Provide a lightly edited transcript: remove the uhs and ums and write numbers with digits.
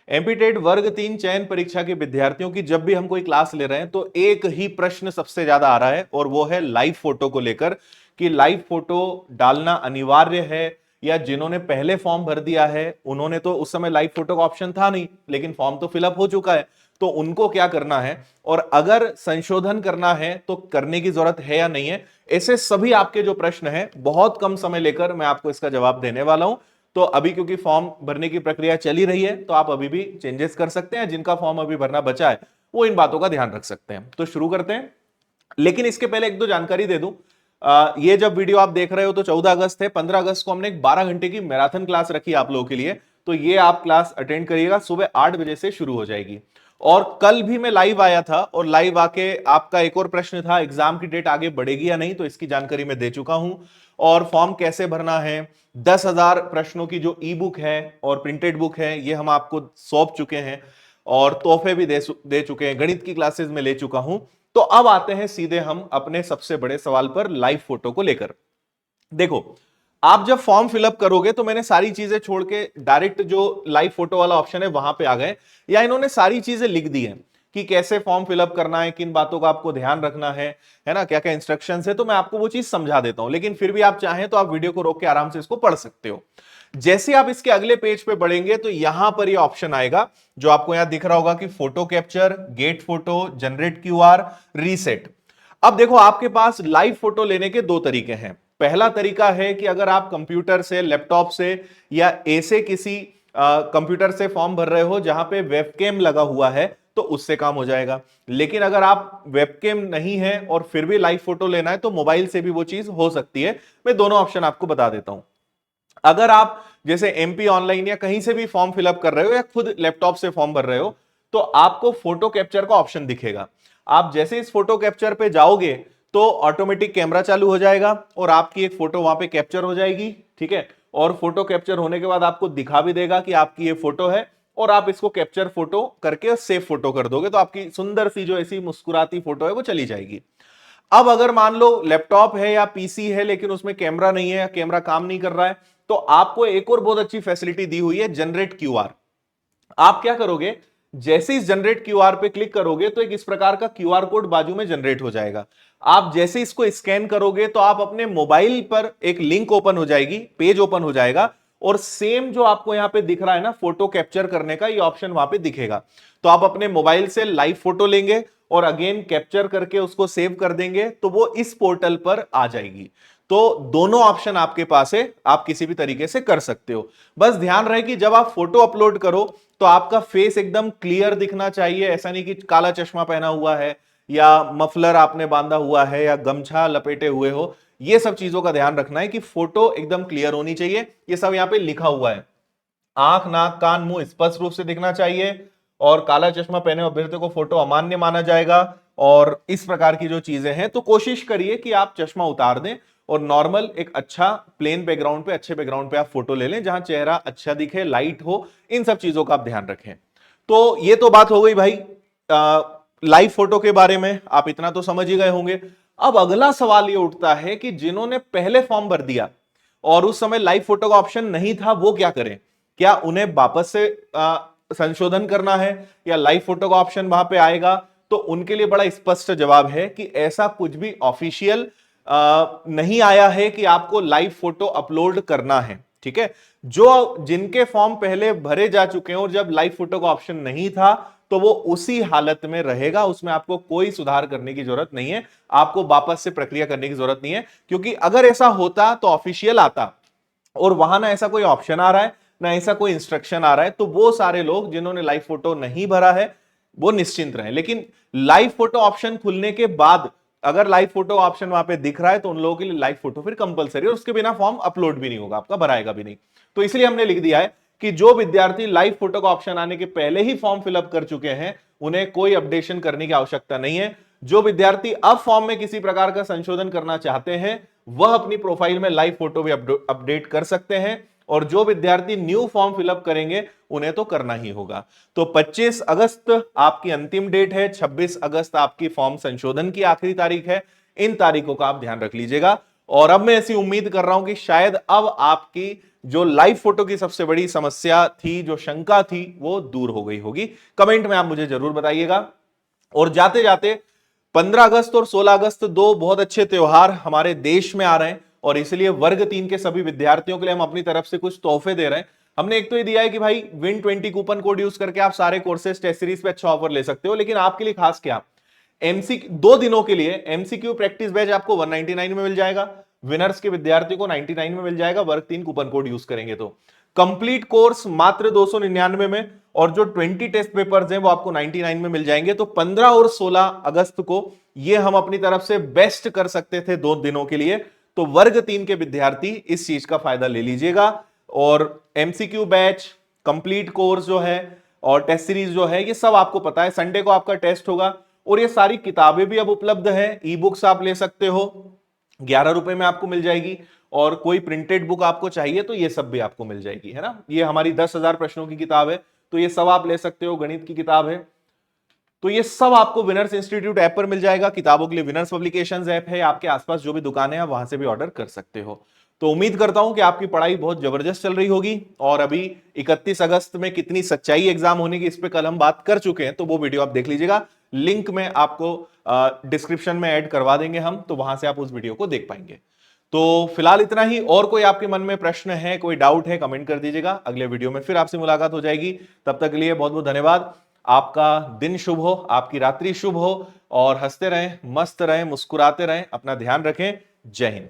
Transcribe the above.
MPTET वर्ग 3 चयन परीक्षा के विद्यार्थियों की जब भी हम कोई क्लास ले रहे हैं तो एक ही प्रश्न सबसे ज्यादा आ रहा है और वो है लाइव फोटो को लेकर कि लाइव फोटो डालना अनिवार्य है या जिन्होंने पहले फॉर्म भर दिया है उन्होंने तो उस समय लाइव फोटो का ऑप्शन था नहीं, लेकिन फॉर्म तो फिलअप हो चुका है, तो उनको क्या करना है और अगर संशोधन करना है तो करने की जरूरत है या नहीं है। ऐसे सभी आपके जो प्रश्न हैं बहुत कम समय लेकर मैं आपको इसका जवाब देने वाला हूं। तो अभी क्योंकि फॉर्म भरने की प्रक्रिया चली रही है तो आप अभी भी चेंजेस कर सकते हैं, जिनका फॉर्म अभी भरना बचा है वो इन बातों का ध्यान रख सकते हैं। तो शुरू करते हैं, लेकिन इसके पहले एक दो जानकारी दे दूं। ये जब वीडियो आप देख रहे हो तो 14 अगस्त है, 15 अगस्त को हमने एक 12 घंटे की मैराथन क्लास रखी आप लोगों के लिए, तो ये आप क्लास अटेंड करिएगा, सुबह 8 बजे से शुरू हो जाएगी। और कल भी मैं लाइव आया था और लाइव आके आपका एक और प्रश्न था एग्जाम की डेट आगे बढ़ेगी या नहीं, तो इसकी जानकारी मैं दे चुका हूं। और फॉर्म कैसे भरना है, 10,000 प्रश्नों की जो ई बुक है और प्रिंटेड बुक है ये हम आपको सौंप चुके हैं और तोहफे भी दे चुके हैं, गणित की क्लासेस में ले चुका हूं। तो अब आते हैं सीधे हम अपने सबसे बड़े सवाल पर, लाइव फोटो को लेकर। देखो, आप जब फॉर्म फिलअप करोगे तो मैंने सारी चीजें छोड़ के डायरेक्ट जो लाइव फोटो वाला ऑप्शन है वहां पे आ गए, या इन्होंने सारी चीजें लिख दी हैं कि कैसे फॉर्म फिलअप करना है, किन बातों का आपको ध्यान रखना है ना, क्या क्या इंस्ट्रक्शंस है, तो मैं आपको वो चीज समझा देता हूं। लेकिन फिर भी आप चाहें तो आप वीडियो को रोक के आराम से इसको पढ़ सकते हो। जैसे आप इसके अगले पेज पे बढ़ेंगे तो यहां पर ये ऑप्शन आएगा जो आपको यहां दिख रहा होगा कि photo capture, get photo, generate QR, reset. अब देखो, आपके पास लाइव फोटो लेने के दो तरीके हैं। पहला तरीका है कि अगर आप कंप्यूटर से, लैपटॉप से या ऐसे किसी कंप्यूटर से फॉर्म भर रहे हो जहां पे वेबकैम लगा हुआ है तो उससे काम हो जाएगा। लेकिन अगर आप वेबकैम नहीं है और फिर भी लाइव फोटो लेना है तो मोबाइल से भी वो चीज हो सकती है। मैं दोनों ऑप्शन आपको बता देता हूं। अगर आप जैसे एमपी ऑनलाइन या कहीं से भी फॉर्म फिलअप कर रहे हो या खुद लैपटॉप से फॉर्म भर रहे हो तो आपको फोटो कैप्चर का ऑप्शन दिखेगा। आप जैसे इस फोटो कैप्चर पे जाओगे तो ऑटोमेटिक कैमरा चालू हो जाएगा और आपकी एक फोटो वहां पे कैप्चर हो जाएगी, ठीक है। और फोटो कैप्चर होने के बाद आपको दिखा भी देगा कि आपकी ये फोटो है और आप इसको कैप्चर फोटो करके सेव फोटो कर दोगे तो आपकी सुंदर सी जो ऐसी मुस्कुराती फोटो है वो चली जाएगी। अब अगर मान लो लैपटॉप है या पीसी है लेकिन उसमें कैमरा नहीं है, कैमरा काम नहीं कर रहा है, तो आपको एक और बहुत अच्छी फैसिलिटी दी हुई है, जनरेट क्यूआर। आप क्या करोगे, जैसे इस जनरेट क्यूआर पे क्लिक करोगे तो एक इस प्रकार का क्यूआर कोड बाजू में जनरेट हो जाएगा। आप जैसे इसको स्कैन करोगे तो आप अपने मोबाइल पर एक लिंक ओपन हो जाएगी, पेज ओपन हो जाएगा और सेम जो आपको यहां पे दिख रहा है ना फोटो कैप्चर करने का, ये ऑप्शन वहां पे दिखेगा। तो आप अपने मोबाइल से लाइव फोटो लेंगे और अगेन कैप्चर करके उसको सेव कर देंगे तो वो इस पोर्टल पर आ जाएगी। तो दोनों ऑप्शन आपके पास है, आप किसी भी तरीके से कर सकते हो। बस ध्यान रहे कि जब आप फोटो अपलोड करो तो आपका फेस एकदम क्लियर दिखना चाहिए। ऐसा नहीं कि काला चश्मा पहना हुआ है या मफलर आपने बांधा हुआ है या गमछा लपेटे हुए हो। ये सब चीजों का ध्यान रखना है कि फोटो एकदम क्लियर होनी चाहिए। ये सब यहां पे लिखा हुआ है, आंख, नाक, कान, मुंह स्पष्ट रूप से दिखना चाहिए और काला चश्मा पहने अभ्यर्थी को फोटो अमान्य माना जाएगा और इस प्रकार की जो चीजें हैं। तो कोशिश करिए कि आप चश्मा उतार दें और नॉर्मल एक अच्छा प्लेन बैकग्राउंड पे, अच्छे बैकग्राउंड पे आप फोटो ले लें जहां चेहरा अच्छा दिखे, लाइट हो। इन सब चीजों का आप ध्यान रखें। तो ये तो बात हो गई भाई लाइव फोटो के बारे में, आप इतना तो समझ ही गए होंगे। अब अगला सवाल ये उठता है कि जिन्होंने पहले फॉर्म भर दिया और उस समय लाइव फोटो का ऑप्शन नहीं था वो क्या करें। क्या उन्हें वापस से संशोधन करना है या लाइव फोटो का ऑप्शन वहां पे आएगा। तो उनके लिए बड़ा स्पष्ट जवाब है कि ऐसा कुछ भी ऑफिशियल नहीं आया है कि आपको लाइव फोटो अपलोड करना है, ठीक है। जो जिनके फॉर्म पहले भरे जा चुके हैं और जब लाइव फोटो का ऑप्शन नहीं था तो वो उसी हालत में रहेगा, उसमें आपको कोई सुधार करने की जरूरत नहीं है, आपको वापस से प्रक्रिया करने की जरूरत नहीं है। क्योंकि अगर ऐसा होता तो ऑफिशियल आता और वहां ना ऐसा कोई ऑप्शन आ रहा है ना ऐसा कोई इंस्ट्रक्शन आ रहा है, तो वो सारे लोग जिन्होंने लाइव फोटो नहीं भरा है वो निश्चिंत रहे। लेकिन लाइव फोटो ऑप्शन खुलने के बाद अगर लाइव फोटो ऑप्शन वहां पे दिख रहा है तो उन लोगों के लिए लाइव फोटो फिर कंपलसरी है और उसके बिना फॉर्म अपलोड भी नहीं होगा, आपका भराएगा भी नहीं। तो इसलिए हमने लिख दिया है कि जो विद्यार्थी लाइव फोटो का ऑप्शन आने के पहले ही फॉर्म फिलअप कर चुके हैं उन्हें कोई अपडेशन करने की आवश्यकता नहीं है। जो विद्यार्थी अब फॉर्म में किसी प्रकार का संशोधन करना चाहते हैं वह अपनी प्रोफाइल में लाइव फोटो भी अपडेट कर सकते हैं और जो विद्यार्थी न्यू फॉर्म फिलअप करेंगे उन्हें तो करना ही होगा। तो 25 अगस्त आपकी अंतिम डेट है, 26 अगस्त आपकी फॉर्म संशोधन की आखिरी तारीख है। इन तारीखों का आप ध्यान रख लीजिएगा और अब मैं ऐसी उम्मीद कर रहा हूं कि शायद अब आपकी जो लाइव फोटो की सबसे बड़ी समस्या थी, जो शंका थी, वो दूर हो गई होगी। कमेंट में आप मुझे जरूर बताइएगा। और जाते जाते 15 अगस्त और 16 अगस्त दो बहुत अच्छे त्योहार हमारे देश में आ रहे हैं, और इसलिए वर्ग 3 के सभी विद्यार्थियों के लिए हम अपनी तरफ से कुछ तोहफे दे रहे हैं। हमने एक तो ये दिया है कि भाई Win20 कूपन कोड यूज करके आप सारे कोर्सेज टेस्ट सीरीज पे अच्छा ऑफर ले सकते हो, लेकिन आपके लिए खास क्या, एमसी 2 दिनों के लिए एमसीक्यू प्रैक्टिस बैच आपको 199 में मिल जाएगा, विनर्स के विद्यार्थियों को 99 में मिल जाएगा, वर्ग 3 कूपन कोड यूज करेंगे तो। कंप्लीट कोर्स मात्र 299 में, और जो 20 टेस्ट पेपर्स हैं वो आपको 99 में मिल जाएंगे। तो 15 और 16 अगस्त को ये हम अपनी तरफ से बेस्ट कर सकते थे 2 दिनों के लिए। तो वर्ग 3 के विद्यार्थी इस चीज का फायदा ले लीजिएगा। और एमसीक्यू बैच, कंप्लीट कोर्स जो है और टेस्ट सीरीज जो है, ये सब आपको पता है, संडे को आपका टेस्ट होगा। और ये सारी किताबें भी अब उपलब्ध है, ई बुक्स आप ले सकते हो, 11 रुपए में आपको मिल जाएगी। और कोई प्रिंटेड बुक आपको चाहिए तो ये सब भी आपको मिल जाएगी, है ना। ये हमारी 10,000 प्रश्नों की किताब है, तो ये सब आप ले सकते हो। गणित की किताब है, तो ये सब आपको विनर्स इंस्टीट्यूट ऐप पर मिल जाएगा। किताबों के लिए विनर्स पब्लिकेशंस ऐप है, आपके आसपास जो भी दुकानें हैं वहां से भी ऑर्डर कर सकते हो। तो उम्मीद करता हूं कि आपकी पढ़ाई बहुत जबरदस्त चल रही होगी। और अभी 31 अगस्त में कितनी सच्चाई एग्जाम होने की, इस पे कल हम बात कर चुके हैं, तो वो वीडियो आप देख लीजिएगा। लिंक में आपको डिस्क्रिप्शन में ऐड करवा देंगे हम, तो वहां से आप उस वीडियो को देख पाएंगे। तो फिलहाल इतना ही। और कोई आपके मन में प्रश्न है, कोई डाउट है, कमेंट कर दीजिएगा। अगले वीडियो में फिर आपसे मुलाकात हो जाएगी। तब तक के लिए बहुत बहुत धन्यवाद। आपका दिन शुभ हो, आपकी रात्रि शुभ हो, और हंसते रहें, मस्त रहें, मुस्कुराते रहें, अपना ध्यान रखें। जय हिंद।